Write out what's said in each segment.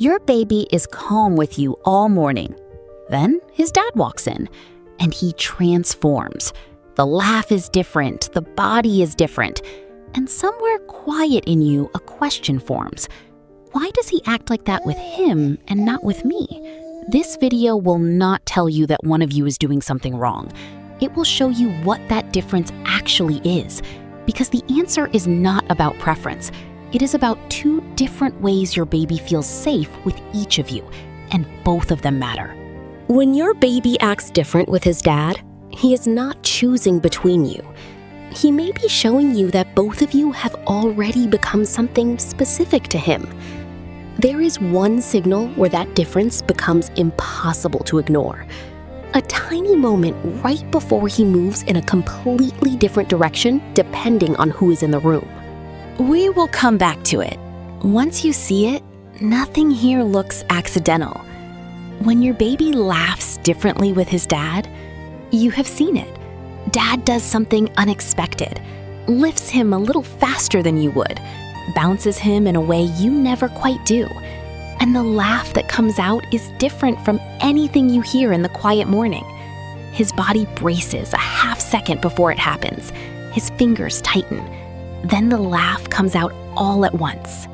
Your baby is calm with you all morning. Then his dad walks in, and he transforms. The laugh is different, the body is different, and somewhere quiet in you, a question forms. Why does he act like that with him and not with me? This video will not tell you that one of you is doing something wrong. It will show you what that difference actually is, because the answer is not about preference. It is about two different ways your baby feels safe with each of you, and both of them matter. When your baby acts different with his dad, he is not choosing between you. He may be showing you that both of you have already become something specific to him. There is one signal where that difference becomes impossible to ignore. A tiny moment right before he moves in a completely different direction depending on who is in the room. We will come back to it. Once you see it, nothing here looks accidental. When your baby laughs differently with his dad, you have seen it. Dad does something unexpected, lifts him a little faster than you would, bounces him in a way you never quite do. And the laugh that comes out is different from anything you hear in the quiet morning. His body braces a half second before it happens. His fingers tighten. Then the laugh comes out all at once.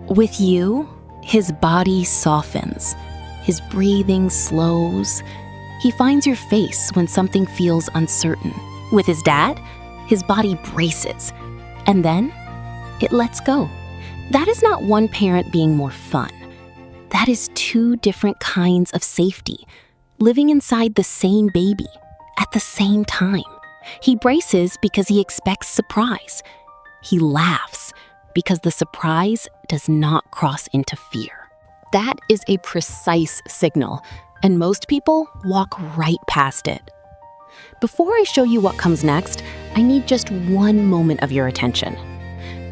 With you, his body softens. His breathing slows. He finds your face when something feels uncertain. With his dad, his body braces. And then it lets go. That is not one parent being more fun. That is two different kinds of safety, living inside the same baby at the same time. He braces because he expects surprise. He laughs because the surprise does not cross into fear. That is a precise signal, and most people walk right past it. Before I show you what comes next, I need just one moment of your attention.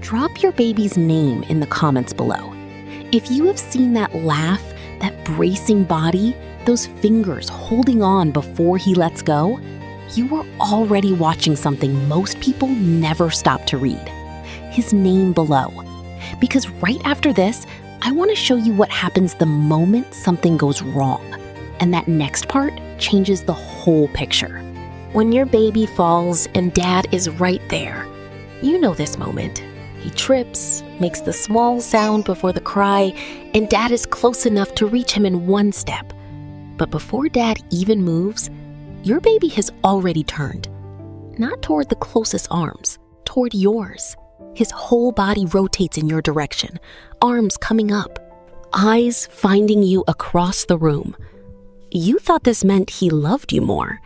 Drop your baby's name in the comments below. If you have seen that laugh, that bracing body, those fingers holding on before he lets go, you are already watching something most people never stop to read. His name below. Because right after this, I want to show you what happens the moment something goes wrong. And that next part changes the whole picture. When your baby falls and dad is right there, you know this moment. He trips, makes the small sound before the cry, and dad is close enough to reach him in one step. But before dad even moves, your baby has already turned. Not toward the closest arms, toward yours. His whole body rotates in your direction, arms coming up, eyes finding you across the room. You thought this meant he loved you more.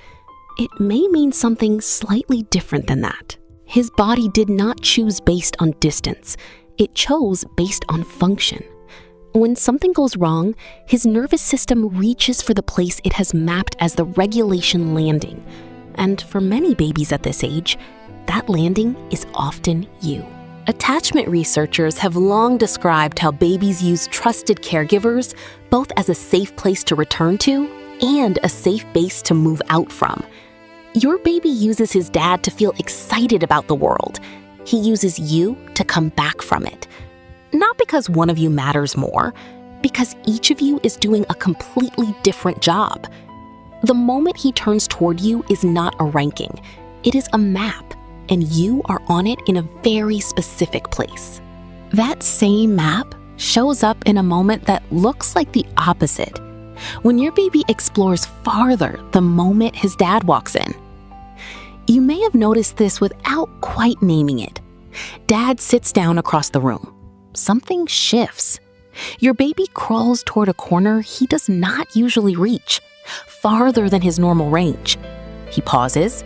It may mean something slightly different than that. His body did not choose based on distance. It chose based on function. When something goes wrong, his nervous system reaches for the place it has mapped as the regulation landing. And for many babies at this age, that landing is often you. Attachment researchers have long described how babies use trusted caregivers both as a safe place to return to and a safe base to move out from. Your baby uses his dad to feel excited about the world. He uses you to come back from it. Not because one of you matters more, because each of you is doing a completely different job. The moment he turns toward you is not a ranking. It is a map, and you are on it in a very specific place. That same map shows up in a moment that looks like the opposite. When your baby explores farther the moment his dad walks in. You may have noticed this without quite naming it. Dad sits down across the room. Something shifts. Your baby crawls toward a corner he does not usually reach, farther than his normal range. He pauses,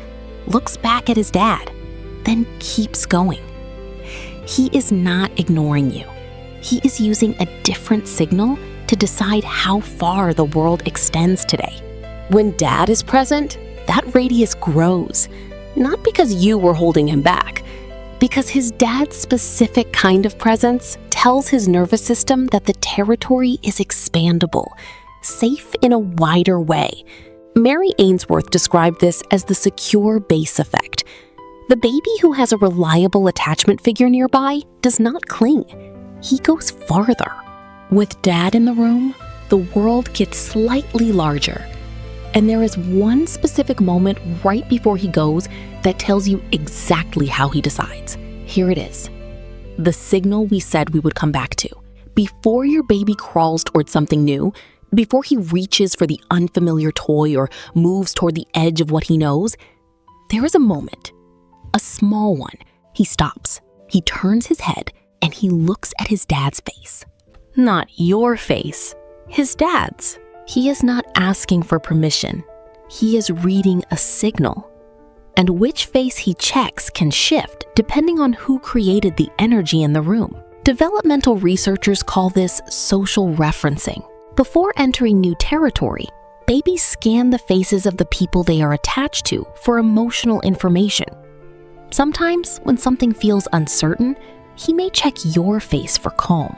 looks back at his dad, then keeps going. He is not ignoring you. He is using a different signal to decide how far the world extends today. When dad is present, that radius grows, not because you were holding him back, because his dad's specific kind of presence tells his nervous system that the territory is expandable, safe in a wider way. Mary Ainsworth described this as the secure base effect. The baby who has a reliable attachment figure nearby does not cling. He goes farther. With Dad in the room, the world gets slightly larger. And there is one specific moment right before he goes that tells you exactly how he decides. Here it is. The signal we said we would come back to. Before your baby crawls towards something new, before he reaches for the unfamiliar toy or moves toward the edge of what he knows, there is a moment, a small one. He stops, he turns his head, and he looks at his dad's face. Not your face, his dad's. He is not asking for permission. He is reading a signal. And which face he checks can shift depending on who created the energy in the room. Developmental researchers call this social referencing. Before entering new territory, babies scan the faces of the people they are attached to for emotional information. Sometimes, when something feels uncertain, he may check your face for calm.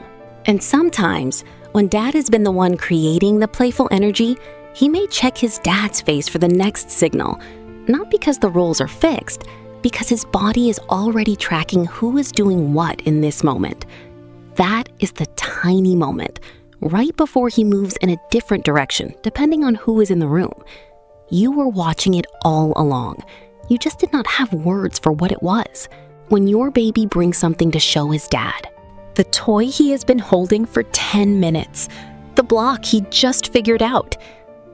And sometimes, when Dad has been the one creating the playful energy, he may check his dad's face for the next signal, not because the roles are fixed, because his body is already tracking who is doing what in this moment. That is the tiny moment, right before he moves in a different direction, depending on who is in the room. You were watching it all along. You just did not have words for what it was. When your baby brings something to show his dad, the toy he has been holding for 10 minutes, the block he just figured out,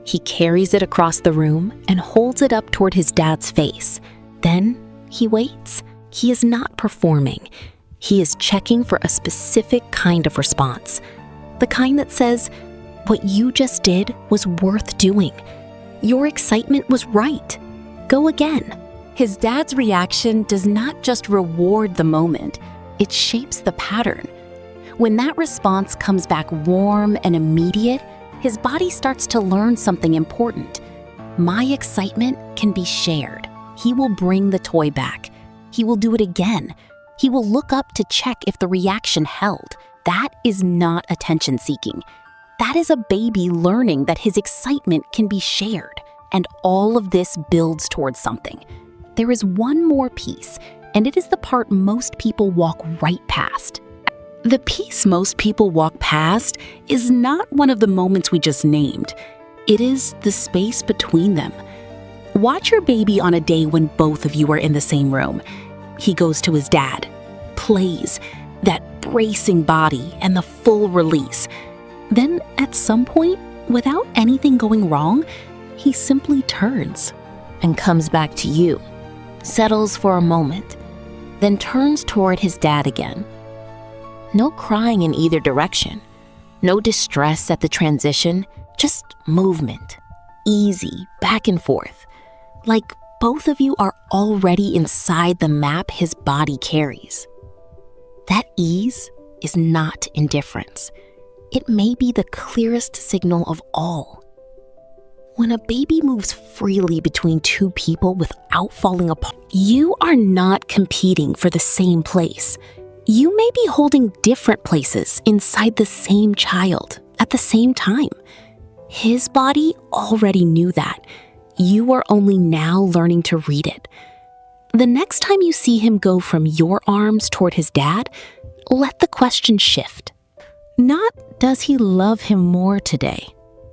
he carries it across the room and holds it up toward his dad's face. Then he waits. He is not performing. He is checking for a specific kind of response. The kind that says, what you just did was worth doing. Your excitement was right. Go again. His dad's reaction does not just reward the moment, it shapes the pattern. When that response comes back warm and immediate, his body starts to learn something important. My excitement can be shared. He will bring the toy back. He will do it again. He will look up to check if the reaction held. That is not attention seeking. That is a baby learning that his excitement can be shared. And all of this builds towards something. There is one more piece, and it is the part most people walk right past. The piece most people walk past is not one of the moments we just named. It is the space between them. Watch your baby on a day when both of you are in the same room. He goes to his dad, plays, that bracing body and the full release. Then at some point, without anything going wrong, he simply turns and comes back to you, settles for a moment, then turns toward his dad again. No crying in either direction, no distress at the transition, just movement, easy, back and forth, like both of you are already inside the map his body carries. That ease is not indifference. It may be the clearest signal of all. When a baby moves freely between two people without falling apart, you are not competing for the same place. You may be holding different places inside the same child at the same time. His body already knew that. You are only now learning to read it. The next time you see him go from your arms toward his dad, let the question shift. Not, does he love him more today?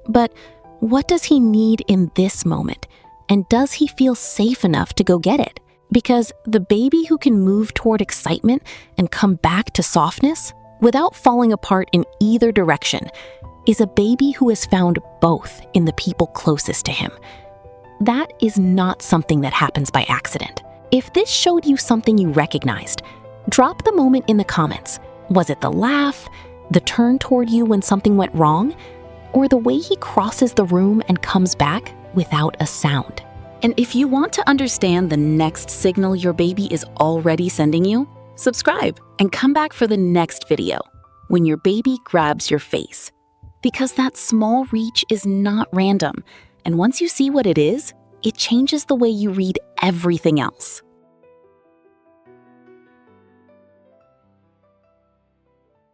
But, what does he need in this moment? And does he feel safe enough to go get it? Because the baby who can move toward excitement and come back to softness without falling apart in either direction is a baby who has found both in the people closest to him. That is not something that happens by accident. If this showed you something you recognized, drop the moment in the comments. Was it the laugh, the turn toward you when something went wrong, or the way he crosses the room and comes back without a sound? And if you want to understand the next signal your baby is already sending you, subscribe and come back for the next video when your baby grabs your face. Because that small reach is not random, and once you see what it is, it changes the way you read everything else.